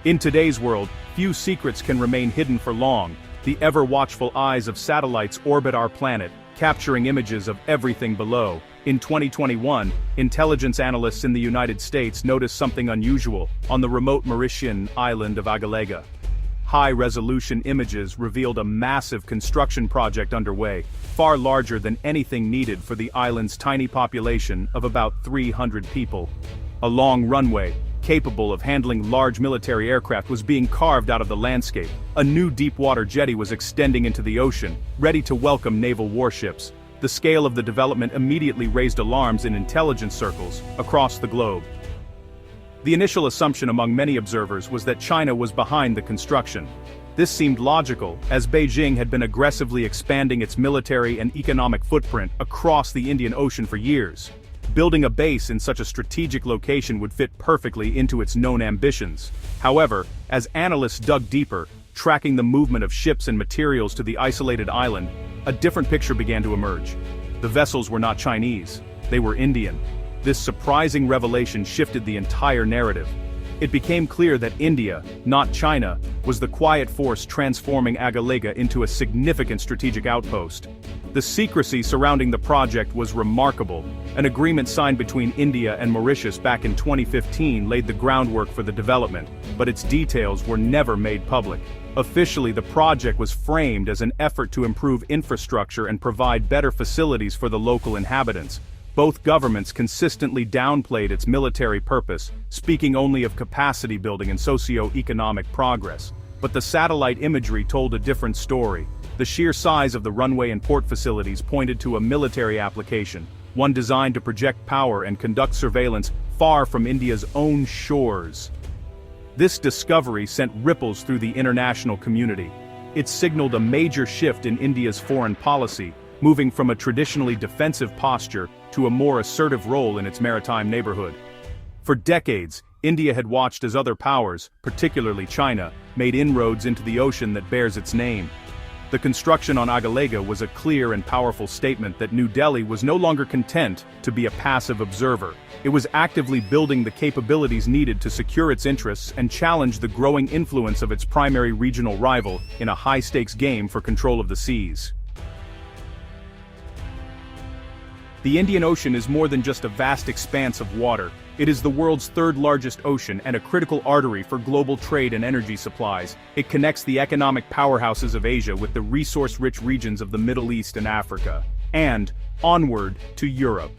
In today's world, few secrets can remain hidden for long. The ever-watchful eyes of satellites orbit our planet, capturing images of everything below. In 2021, intelligence analysts in the United States noticed something unusual on the remote Mauritian island of Agalega. High-resolution images revealed a massive construction project underway, far larger than anything needed for the island's tiny population of about 300 people. A long runway, capable of handling large military aircraft, was being carved out of the landscape. A new deep-water jetty was extending into the ocean, ready to welcome naval warships. The scale of the development immediately raised alarms in intelligence circles across the globe. The initial assumption among many observers was that China was behind the construction. This seemed logical, as Beijing had been aggressively expanding its military and economic footprint across the Indian Ocean for years. Building a base in such a strategic location would fit perfectly into its known ambitions. However, as analysts dug deeper, tracking the movement of ships and materials to the isolated island, a different picture began to emerge. The vessels were not Chinese, they were Indian. This surprising revelation shifted the entire narrative. It became clear that India, not China, was the quiet force transforming Agalega into a significant strategic outpost. The secrecy surrounding the project was remarkable. An agreement signed between India and Mauritius back in 2015 laid the groundwork for the development, but its details were never made public. Officially, the project was framed as an effort to improve infrastructure and provide better facilities for the local inhabitants. Both governments consistently downplayed its military purpose, speaking only of capacity building and socio-economic progress. But the satellite imagery told a different story. The sheer size of the runway and port facilities pointed to a military application, one designed to project power and conduct surveillance far from India's own shores. This discovery sent ripples through the international community. It signaled a major shift in India's foreign policy, moving from a traditionally defensive posture to a more assertive role in its maritime neighborhood. For decades, India had watched as other powers, particularly China, made inroads into the ocean that bears its name. The construction on Agalega was a clear and powerful statement that New Delhi was no longer content to be a passive observer. It was actively building the capabilities needed to secure its interests and challenge the growing influence of its primary regional rival in a high-stakes game for control of the seas. The Indian Ocean is more than just a vast expanse of water. It is the world's third-largest ocean and a critical artery for global trade and energy supplies. It connects the economic powerhouses of Asia with the resource-rich regions of the Middle East and Africa, and onward to Europe.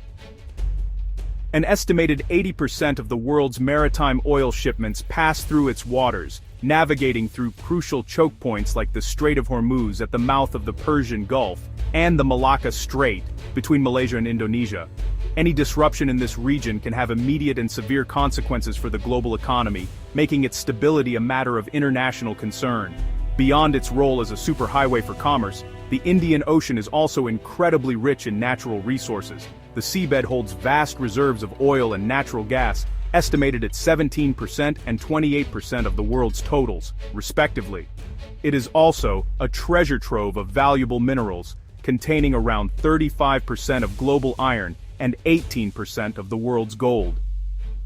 An estimated 80% of the world's maritime oil shipments pass through its waters, navigating through crucial choke points like the Strait of Hormuz at the mouth of the Persian Gulf and the Malacca Strait between Malaysia and Indonesia. Any disruption in this region can have immediate and severe consequences for the global economy, making its stability a matter of international concern. Beyond its role as a superhighway for commerce, the Indian Ocean is also incredibly rich in natural resources. The seabed holds vast reserves of oil and natural gas, estimated at 17% and 28% of the world's totals, respectively. It is also a treasure trove of valuable minerals, containing around 35% of global iron and 18% of the world's gold.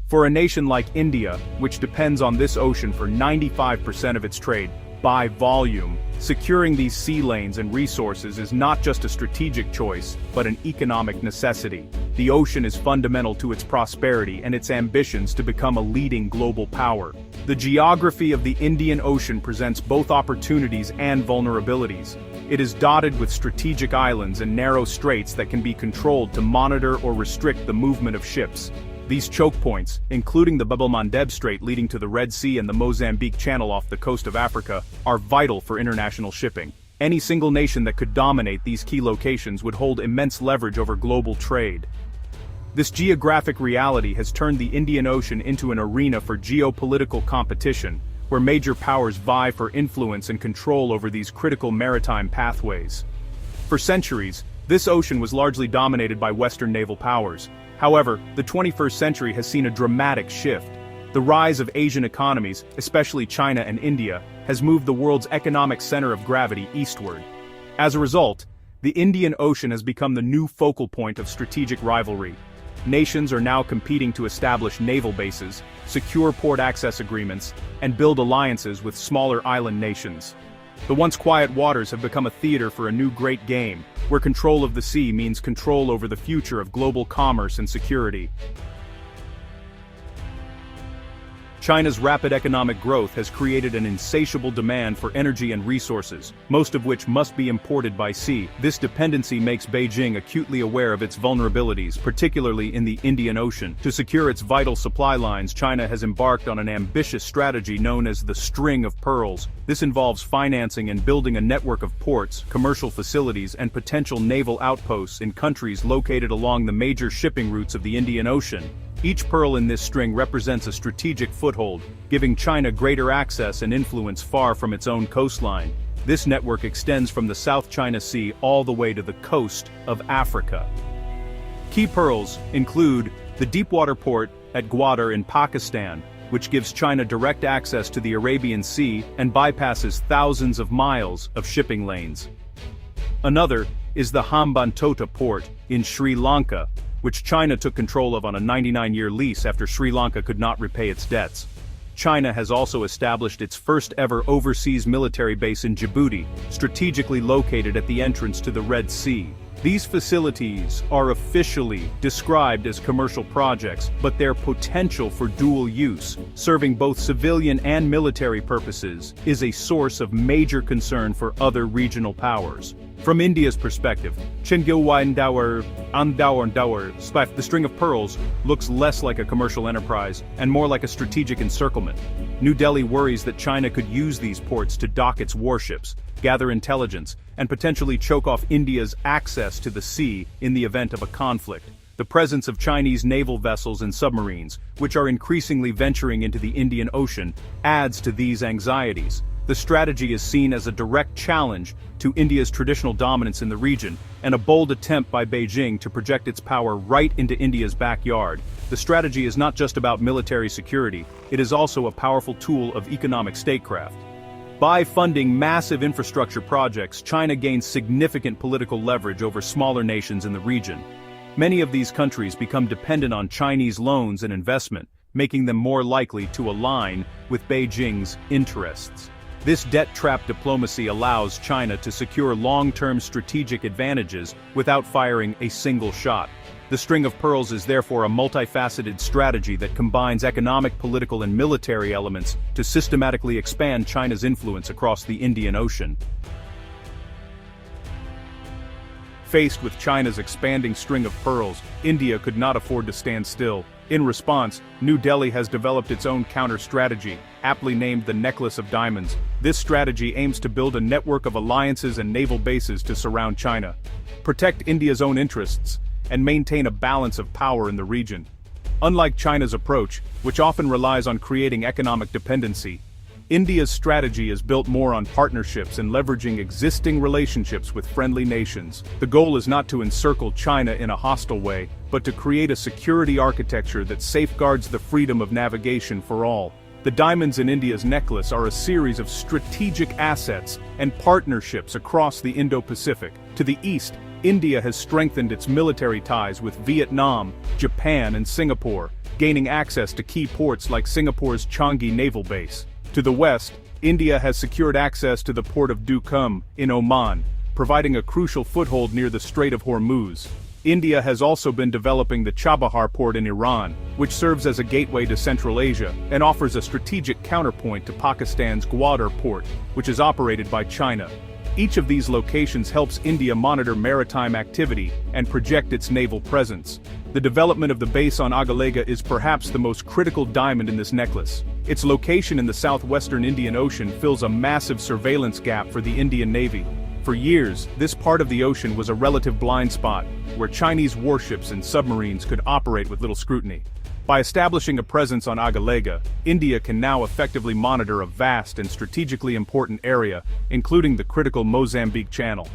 For a nation like India, which depends on this ocean for 95% of its trade, by volume, securing these sea lanes and resources is not just a strategic choice, but an economic necessity. The ocean is fundamental to its prosperity and its ambitions to become a leading global power. The geography of the Indian Ocean presents both opportunities and vulnerabilities. It is dotted with strategic islands and narrow straits that can be controlled to monitor or restrict the movement of ships. These choke points, including the Bab el-Mandeb Strait leading to the Red Sea and the Mozambique Channel off the coast of Africa, are vital for international shipping. Any single nation that could dominate these key locations would hold immense leverage over global trade. This geographic reality has turned the Indian Ocean into an arena for geopolitical competition, where major powers vie for influence and control over these critical maritime pathways. For centuries, this ocean was largely dominated by Western naval powers. However, the 21st century has seen a dramatic shift. The rise of Asian economies, especially China and India, has moved the world's economic center of gravity eastward. As a result, the Indian Ocean has become the new focal point of strategic rivalry. nations are now competing to establish naval bases, secure port access agreements, and build alliances with smaller island nations. The once quiet waters have become a theater for a new great game, where control of the sea means control over the future of global commerce and security. China's rapid economic growth has created an insatiable demand for energy and resources, most of which must be imported by sea. This dependency makes Beijing acutely aware of its vulnerabilities, particularly in the Indian Ocean. To secure its vital supply lines, China has embarked on an ambitious strategy known as the String of Pearls. This involves financing and building a network of ports, commercial facilities, and potential naval outposts in countries located along the major shipping routes of the Indian Ocean. Each pearl in this string represents a strategic foothold, giving China greater access and influence far from its own coastline. This network extends from the South China Sea all the way to the coast of Africa. Key pearls include the deepwater port at Gwadar in Pakistan, which gives China direct access to the Arabian Sea and bypasses thousands of miles of shipping lanes. Another is the Hambantota port in Sri Lanka, which China took control of on a 99-year lease after Sri Lanka could not repay its debts. China has also established its first-ever overseas military base in Djibouti, strategically located at the entrance to the Red Sea. These facilities are officially described as commercial projects, but their potential for dual use, serving both civilian and military purposes, is a source of major concern for other regional powers. From India's perspective, the String of Pearls looks less like a commercial enterprise and more like a strategic encirclement. New Delhi worries that China could use these ports to dock its warships, gather intelligence, and potentially choke off India's access to the sea in the event of a conflict. The presence of Chinese naval vessels and submarines, which are increasingly venturing into the Indian Ocean, adds to these anxieties. The strategy is seen as a direct challenge to India's traditional dominance in the region, and a bold attempt by Beijing to project its power right into India's backyard. The strategy is not just about military security, it is also a powerful tool of economic statecraft. By funding massive infrastructure projects, China gains significant political leverage over smaller nations in the region. Many of these countries become dependent on Chinese loans and investment, making them more likely to align with Beijing's interests. This debt-trap diplomacy allows China to secure long-term strategic advantages without firing a single shot. The String of Pearls is therefore a multifaceted strategy that combines economic, political, and military elements to systematically expand China's influence across the Indian Ocean. Faced with China's expanding string of pearls, India could not afford to stand still. In response, New Delhi has developed its own counter-strategy, aptly named the Necklace of Diamonds. This strategy aims to build a network of alliances and naval bases to surround China, protect India's own interests, and maintain a balance of power in the region. Unlike China's approach, which often relies on creating economic dependency, India's strategy is built more on partnerships and leveraging existing relationships with friendly nations. The goal is not to encircle China in a hostile way, but to create a security architecture that safeguards the freedom of navigation for all. The diamonds in India's necklace are a series of strategic assets and partnerships across the Indo-Pacific. To the east, India has strengthened its military ties with Vietnam, Japan, and Singapore, gaining access to key ports like Singapore's Changi Naval Base. To the west, India has secured access to the port of Duqm in Oman, providing a crucial foothold near the Strait of Hormuz. India has also been developing the Chabahar port in Iran, which serves as a gateway to Central Asia and offers a strategic counterpoint to Pakistan's Gwadar port, which is operated by China. Each of these locations helps India monitor maritime activity and project its naval presence. The development of the base on Agalega is perhaps the most critical diamond in this necklace. Its location in the southwestern Indian Ocean fills a massive surveillance gap for the Indian Navy. For years, this part of the ocean was a relative blind spot, where Chinese warships and submarines could operate with little scrutiny. By establishing a presence on Agalega, India can now effectively monitor a vast and strategically important area, including the critical Mozambique Channel.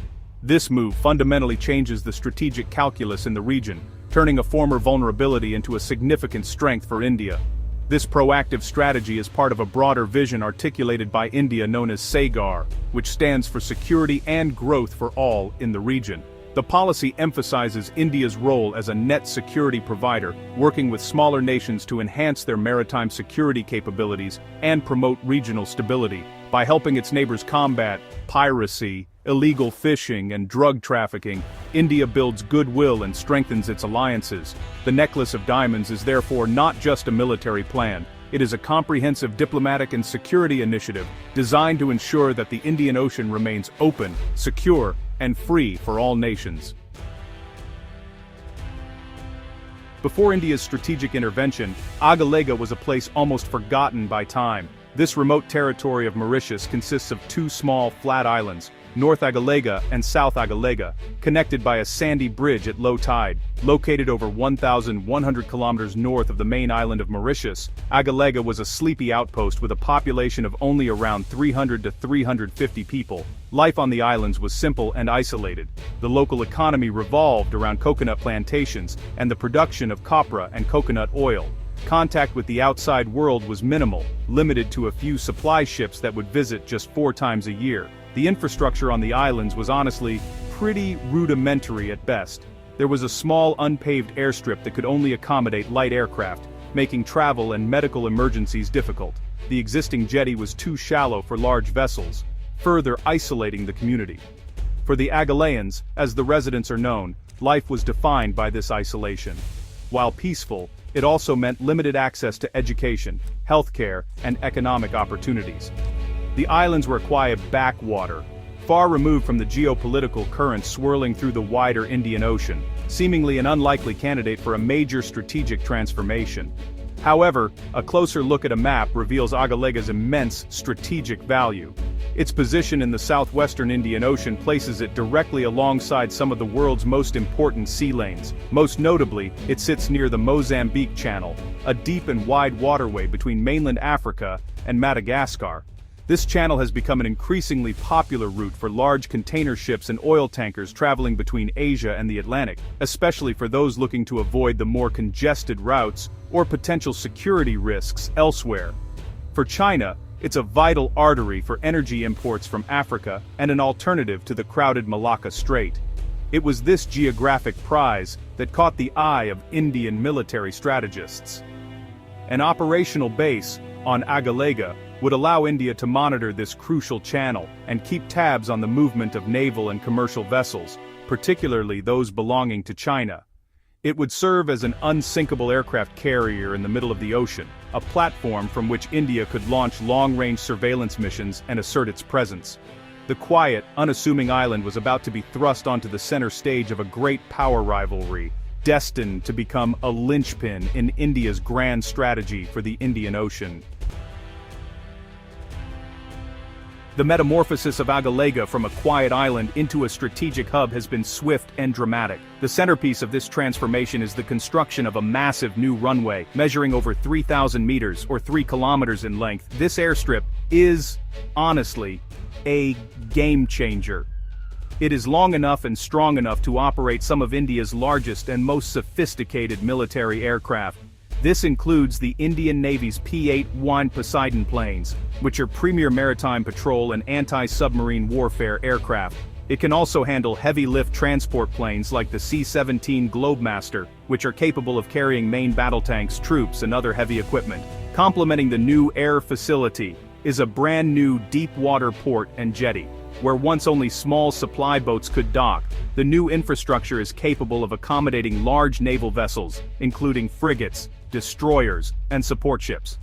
This move fundamentally changes the strategic calculus in the region, turning a former vulnerability into a significant strength for India. This proactive strategy is part of a broader vision articulated by India known as SAGAR, which stands for Security and Growth for All in the region. The policy emphasizes India's role as a net security provider, working with smaller nations to enhance their maritime security capabilities and promote regional stability. By helping its neighbors combat piracy, illegal fishing, and drug trafficking, India builds goodwill and strengthens its alliances. The Necklace of Diamonds is therefore not just a military plan. It is a comprehensive diplomatic and security initiative designed to ensure that the Indian Ocean remains open, secure, and free for all nations. Before India's strategic intervention, Agalega was a place almost forgotten by time. This remote territory of Mauritius consists of two small, flat islands, North Agalega and South Agalega, connected by a sandy bridge at low tide. Located over 1,100 kilometers north of the main island of Mauritius, Agalega was a sleepy outpost with a population of only around 300 to 350 people. Life on the islands was simple and isolated. The local economy revolved around coconut plantations and the production of copra and coconut oil. Contact with the outside world was minimal, limited to a few supply ships that would visit just 4 times a year. The infrastructure on the islands was honestly pretty rudimentary at best. There was a small unpaved airstrip that could only accommodate light aircraft, making travel and medical emergencies difficult. The existing jetty was too shallow for large vessels, further isolating the community. For the Agalayans, as the residents are known, life was defined by this isolation. While peaceful, it also meant limited access to education, healthcare, and economic opportunities. The islands were a quiet backwater, far removed from the geopolitical currents swirling through the wider Indian Ocean, seemingly an unlikely candidate for a major strategic transformation. However, a closer look at a map reveals Agalega's immense strategic value. Its position in the southwestern Indian Ocean places it directly alongside some of the world's most important sea lanes. Most notably, it sits near the Mozambique Channel, a deep and wide waterway between mainland Africa and Madagascar. This channel has become an increasingly popular route for large container ships and oil tankers traveling between Asia and the Atlantic, especially for those looking to avoid the more congested routes or potential security risks elsewhere. For China, it's a vital artery for energy imports from Africa and an alternative to the crowded Malacca Strait. It was this geographic prize that caught the eye of Indian military strategists. An operational base on Agalega would allow India to monitor this crucial channel and keep tabs on the movement of naval and commercial vessels, particularly those belonging to China. It would serve as an unsinkable aircraft carrier in the middle of the ocean, a platform from which India could launch long-range surveillance missions and assert its presence. The quiet, unassuming island was about to be thrust onto the center stage of a great power rivalry, destined to become a linchpin in India's grand strategy for the Indian Ocean. The metamorphosis of Agalega from a quiet island into a strategic hub has been swift and dramatic. The centerpiece of this transformation is the construction of a massive new runway, measuring over 3,000 meters or 3 kilometers in length. This airstrip is, honestly, a game changer. It is long enough and strong enough to operate some of India's largest and most sophisticated military aircraft. This includes the Indian Navy's P-8 Poseidon planes, which are premier maritime patrol and anti-submarine warfare aircraft. It can also handle heavy-lift transport planes like the C-17 Globemaster, which are capable of carrying main battle tanks, troops, and other heavy equipment. Complementing the new air facility is a brand-new deep-water port and jetty, where once only small supply boats could dock. The new infrastructure is capable of accommodating large naval vessels, including frigates, destroyers, and support ships.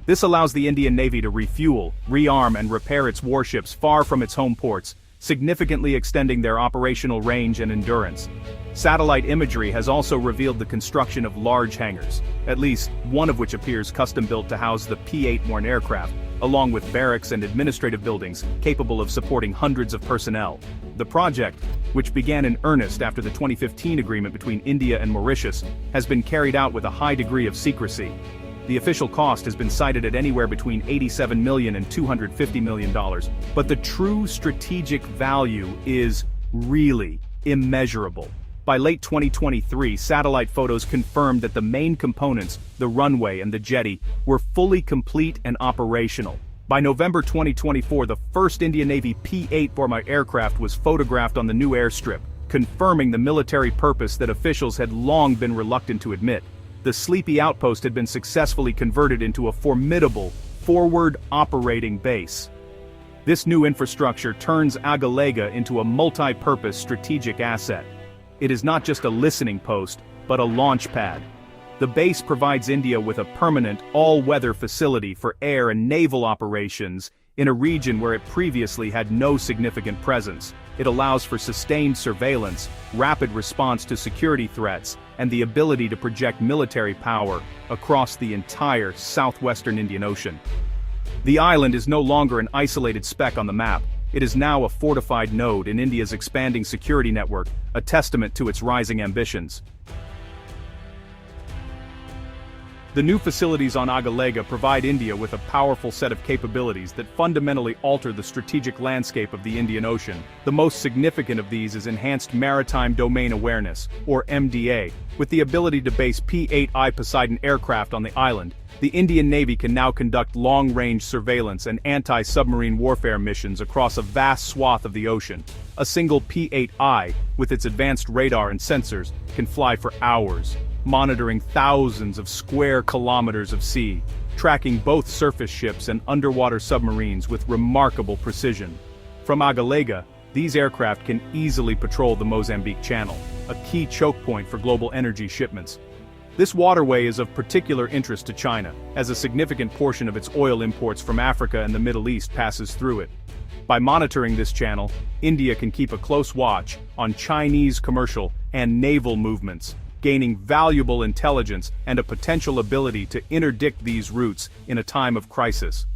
This allows the Indian Navy to refuel, rearm, and repair its warships far from its home ports, significantly extending their operational range and endurance. Satellite imagery has also revealed the construction of large hangars, at least one of which appears custom-built to house the P-8 aircraft, along with barracks and administrative buildings capable of supporting hundreds of personnel. The project, which began in earnest after the 2015 agreement between India and Mauritius, has been carried out with a high degree of secrecy. The official cost has been cited at anywhere between $87 million and $250 million, but the true strategic value is really immeasurable. By late 2023, satellite photos confirmed that the main components, the runway and the jetty, were fully complete and operational. By November 2024, the first Indian Navy P-8 aircraft was photographed on the new airstrip, confirming the military purpose that officials had long been reluctant to admit. The sleepy outpost had been successfully converted into a formidable, forward operating base. This new infrastructure turns Agalega into a multi-purpose strategic asset. It is not just a listening post, but a launch pad. The base provides India with a permanent, all-weather facility for air and naval operations in a region where it previously had no significant presence. It allows for sustained surveillance, rapid response to security threats, and the ability to project military power across the entire southwestern Indian Ocean. The island is no longer an isolated speck on the map. It is now a fortified node in India's expanding security network, a testament to its rising ambitions. The new facilities on Agalega provide India with a powerful set of capabilities that fundamentally alter the strategic landscape of the Indian Ocean. The most significant of these is enhanced maritime domain awareness, or MDA. With the ability to base P-8I Poseidon aircraft on the island, the Indian Navy can now conduct long-range surveillance and anti-submarine warfare missions across a vast swath of the ocean. A single P-8I, with its advanced radar and sensors, can fly for hours, monitoring thousands of square kilometers of sea, tracking both surface ships and underwater submarines with remarkable precision. From Agalega, these aircraft can easily patrol the Mozambique Channel, a key choke point for global energy shipments. This waterway is of particular interest to China, as a significant portion of its oil imports from Africa and the Middle East passes through it. By monitoring this channel, India can keep a close watch on Chinese commercial and naval movements, gaining valuable intelligence and a potential ability to interdict these routes in a time of crisis.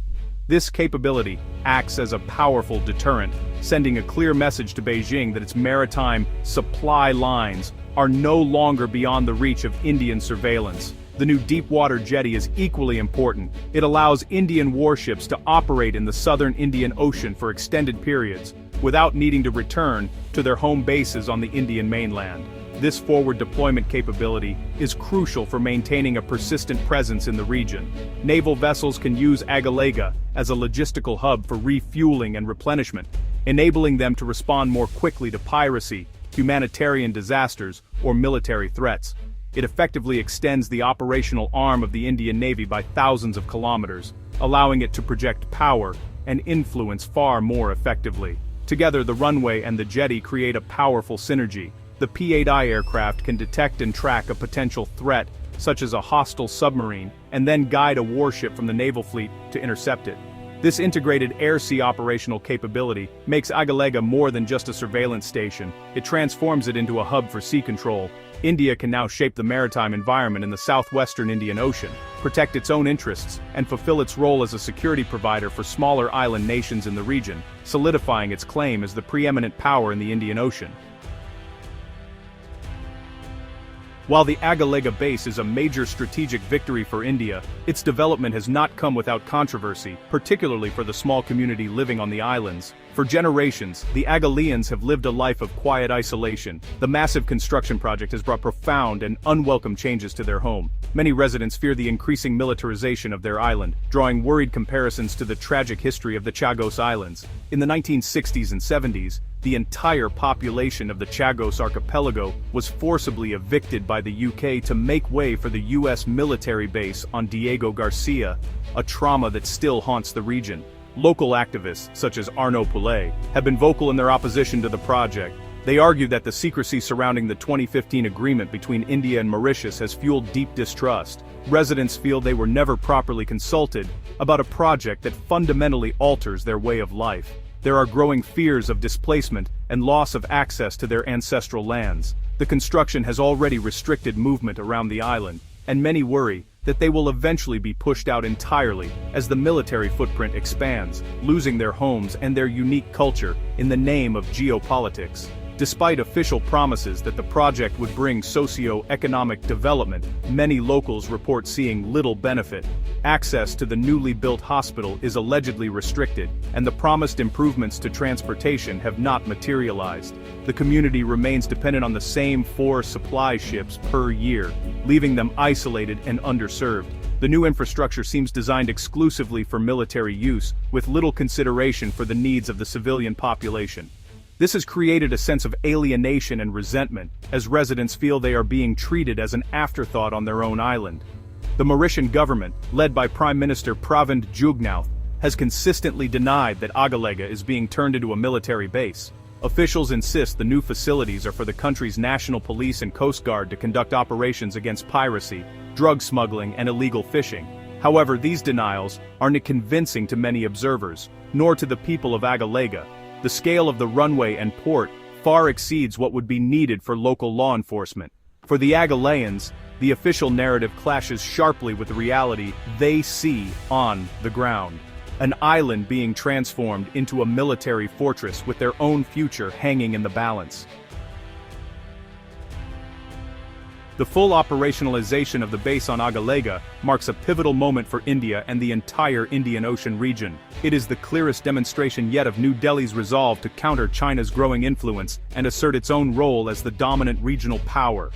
This capability acts as a powerful deterrent, sending a clear message to Beijing that its maritime supply lines are no longer beyond the reach of Indian surveillance. The new deep-water jetty is equally important. It allows Indian warships to operate in the southern Indian Ocean for extended periods, without needing to return to their home bases on the Indian mainland. This forward deployment capability is crucial for maintaining a persistent presence in the region. Naval vessels can use Agalega as a logistical hub for refueling and replenishment, enabling them to respond more quickly to piracy, humanitarian disasters, or military threats. It effectively extends the operational arm of the Indian Navy by thousands of kilometers, allowing it to project power and influence far more effectively. Together, the runway and the jetty create a powerful synergy. The P-8I aircraft can detect and track a potential threat, such as a hostile submarine, and then guide a warship from the naval fleet to intercept it. This integrated air-sea operational capability makes Agalega more than just a surveillance station. It transforms it into a hub for sea control. India can now shape the maritime environment in the southwestern Indian Ocean, protect its own interests, and fulfill its role as a security provider for smaller island nations in the region, solidifying its claim as the preeminent power in the Indian Ocean. While the Agalega base is a major strategic victory for India, its development has not come without controversy, particularly for the small community living on the islands. For generations, the Agaleans have lived a life of quiet isolation. The massive construction project has brought profound and unwelcome changes to their home. Many residents fear the increasing militarization of their island, drawing worried comparisons to the tragic history of the Chagos Islands. In the 1960s and 70s, the entire population of the Chagos archipelago was forcibly evicted by the UK to make way for the US military base on Diego Garcia, a trauma that still haunts the region. Local activists, such as Arnaud Poulet, have been vocal in their opposition to the project. They argue that the secrecy surrounding the 2015 agreement between India and Mauritius has fueled deep distrust. Residents feel they were never properly consulted about a project that fundamentally alters their way of life. There are growing fears of displacement and loss of access to their ancestral lands. The construction has already restricted movement around the island, and many worry that they will eventually be pushed out entirely as the military footprint expands, losing their homes and their unique culture in the name of geopolitics. Despite official promises that the project would bring socio-economic development, many locals report seeing little benefit. Access to the newly built hospital is allegedly restricted, and the promised improvements to transportation have not materialized. The community remains dependent on the same 4 supply ships per year, leaving them isolated and underserved. The new infrastructure seems designed exclusively for military use, with little consideration for the needs of the civilian population. This has created a sense of alienation and resentment, as residents feel they are being treated as an afterthought on their own island. The Mauritian government, led by Prime Minister Pravind Jugnauth, has consistently denied that Agalega is being turned into a military base. Officials insist the new facilities are for the country's national police and coast guard to conduct operations against piracy, drug smuggling, and illegal fishing. However, these denials aren't convincing to many observers, nor to the people of Agalega. The scale of the runway and port far exceeds what would be needed for local law enforcement. For the Agalegans, the official narrative clashes sharply with the reality they see on the ground. An island being transformed into a military fortress with their own future hanging in the balance. The full operationalization of the base on Agalega marks a pivotal moment for India and the entire Indian Ocean region. It is the clearest demonstration yet of New Delhi's resolve to counter China's growing influence and assert its own role as the dominant regional power.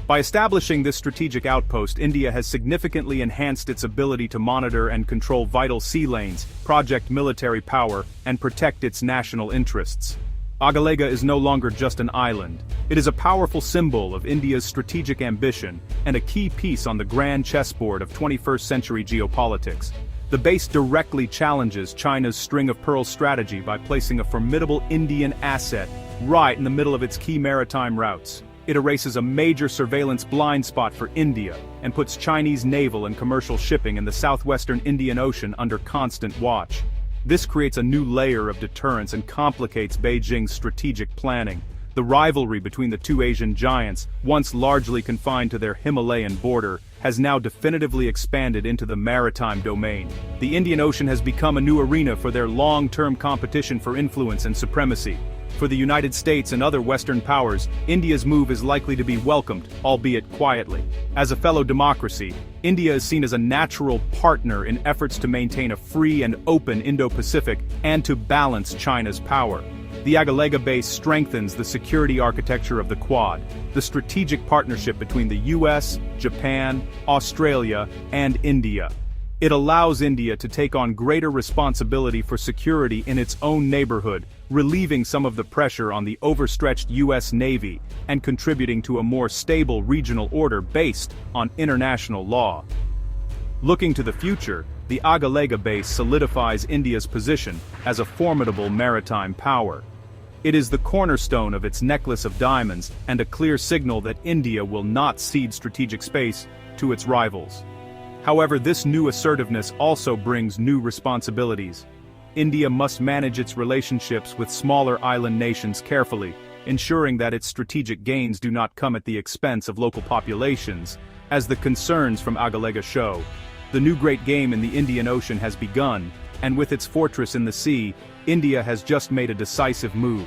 By establishing this strategic outpost, India has significantly enhanced its ability to monitor and control vital sea lanes, project military power, and protect its national interests. Agalega is no longer just an island. It is a powerful symbol of India's strategic ambition and a key piece on the grand chessboard of 21st-century geopolitics. The base directly challenges China's string-of-pearls strategy by placing a formidable Indian asset right in the middle of its key maritime routes. It erases a major surveillance blind spot for India and puts Chinese naval and commercial shipping in the southwestern Indian Ocean under constant watch. This creates a new layer of deterrence and complicates Beijing's strategic planning. The rivalry between the two Asian giants, once largely confined to their Himalayan border, has now definitively expanded into the maritime domain. The Indian Ocean has become a new arena for their long-term competition for influence and supremacy. For the United States and other Western powers, India's move is likely to be welcomed, albeit quietly. As a fellow democracy, India is seen as a natural partner in efforts to maintain a free and open Indo-Pacific and to balance China's power. The Agalega base strengthens the security architecture of the Quad, the strategic partnership between the US, Japan, Australia, and India. It allows India to take on greater responsibility for security in its own neighborhood, relieving some of the pressure on the overstretched US Navy and contributing to a more stable regional order based on international law. Looking to the future, the Agalega base solidifies India's position as a formidable maritime power. It is the cornerstone of its necklace of diamonds and a clear signal that India will not cede strategic space to its rivals. However, this new assertiveness also brings new responsibilities. India must manage its relationships with smaller island nations carefully, ensuring that its strategic gains do not come at the expense of local populations, as the concerns from Agalega show. The new great game in the Indian Ocean has begun, and with its fortress in the sea, India has just made a decisive move.